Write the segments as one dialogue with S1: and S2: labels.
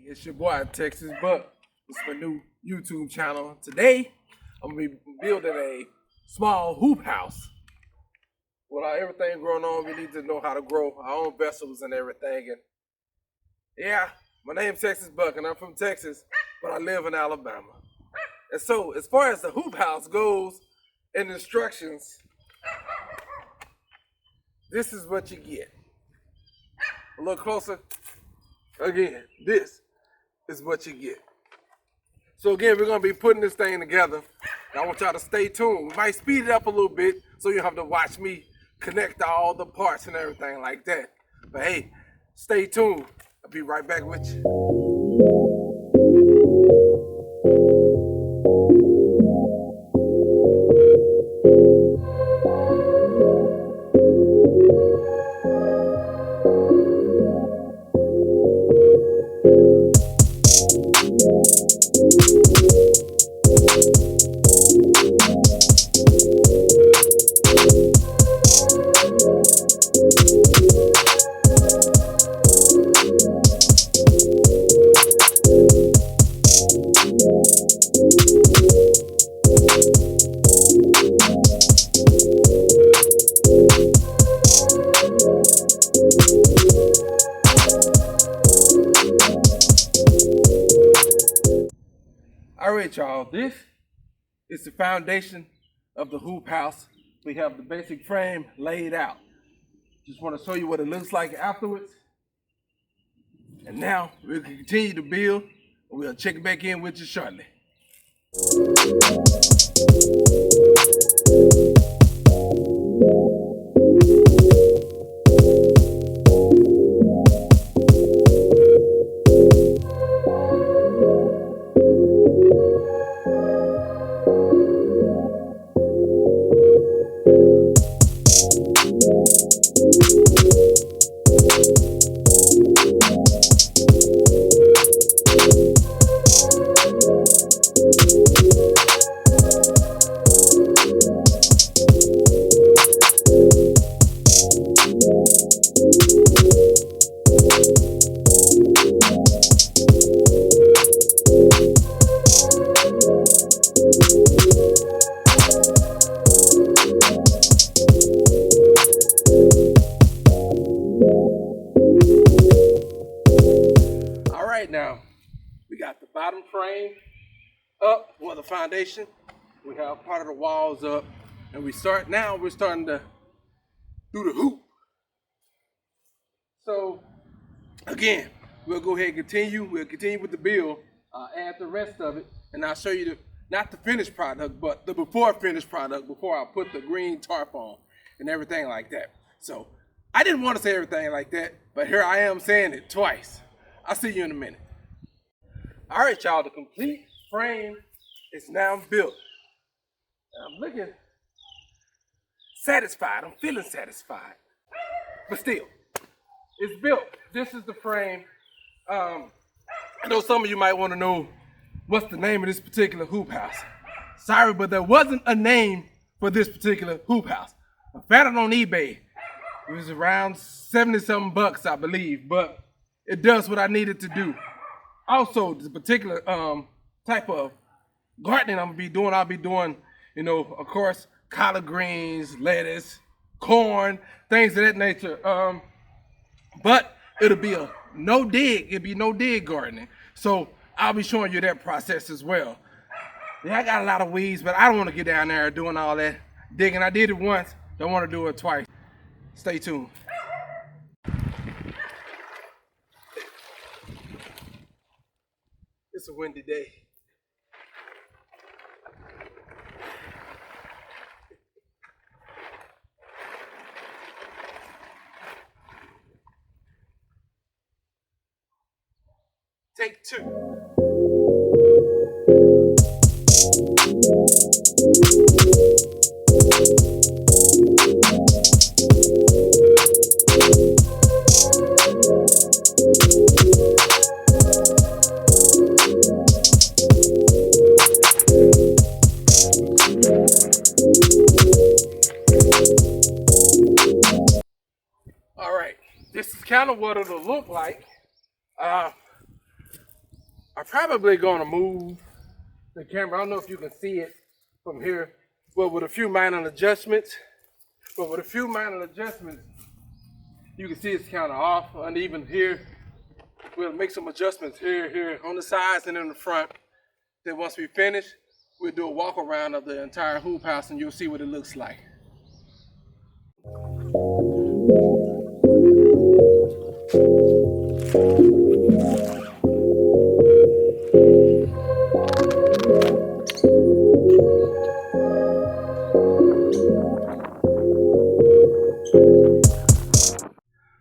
S1: It's your boy Texas Buck. It's my new YouTube channel. Today, I'm gonna be building a small hoop house. With everything growing on, we need to know how to grow our own vegetables and everything. And yeah, my name's Texas Buck, and I'm from Texas, but I live in Alabama. And so, as far as the hoop house goes, and instructions, this is what you get. A little closer. Again, this is what you get. So again, we're gonna be putting this thing together. And I want y'all to stay tuned. We might speed it up a little bit so you have to watch me connect all the parts and everything like that. But hey, stay tuned. I'll be right back with you. All right, y'all, this is the foundation of the hoop house. We have the basic frame laid out. Just want to show you what it looks like afterwards. And now we'll continue to build, and we'll check back in with you shortly. Now, we got the bottom frame up, well, the foundation. We have part of the walls up, and we're starting to do the hoop. So, again, we'll go ahead and continue. We'll continue with the build, add the rest of it, and I'll show you not the finished product, but the before finished product before I put the green tarp on and everything like that. So, I didn't want to say everything like that, but here I am saying it twice. I'll see you in a minute. All right, y'all, the complete frame is now built. And I'm looking satisfied. I'm feeling satisfied. But still, it's built. This is the frame. I know some of you might want to know what's the name of this particular hoop house. Sorry, but there wasn't a name for this particular hoop house. I found it on eBay. It was around 70-something bucks, I believe, but it does what I needed to do. Also, the particular type of gardening I'll be doing, you know, of course, collard greens, lettuce, corn, things of that nature. But it'll be no dig gardening. So I'll be showing you that process as well. Yeah, I got a lot of weeds, but I don't want to get down there doing all that digging. I did it once, don't want to do it twice. Stay tuned. It's a windy day. Take two. All right, this is kind of what it'll look like. I'm probably gonna move the camera. I don't know if you can see it from here, but with a few minor adjustments, you can see it's kind of off, uneven here. We'll make some adjustments here on the sides and in the front. Then once we finish, we'll do a walk around of the entire hoop house and you'll see what it looks like.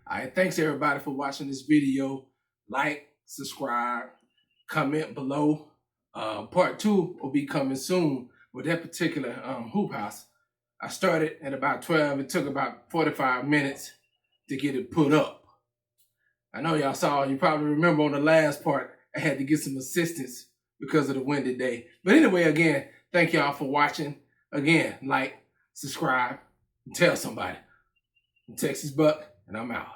S1: All right, thanks everybody for watching this video. Like, subscribe, comment below. Part 2 will be coming soon with that particular hoop house. I started at about 12. It took about 45 minutes to get it put up. I know y'all saw, you probably remember on the last part, I had to get some assistance because of the windy day. But anyway, again, thank y'all for watching. Again, like, subscribe, and tell somebody. I'm Texas Buck, and I'm out.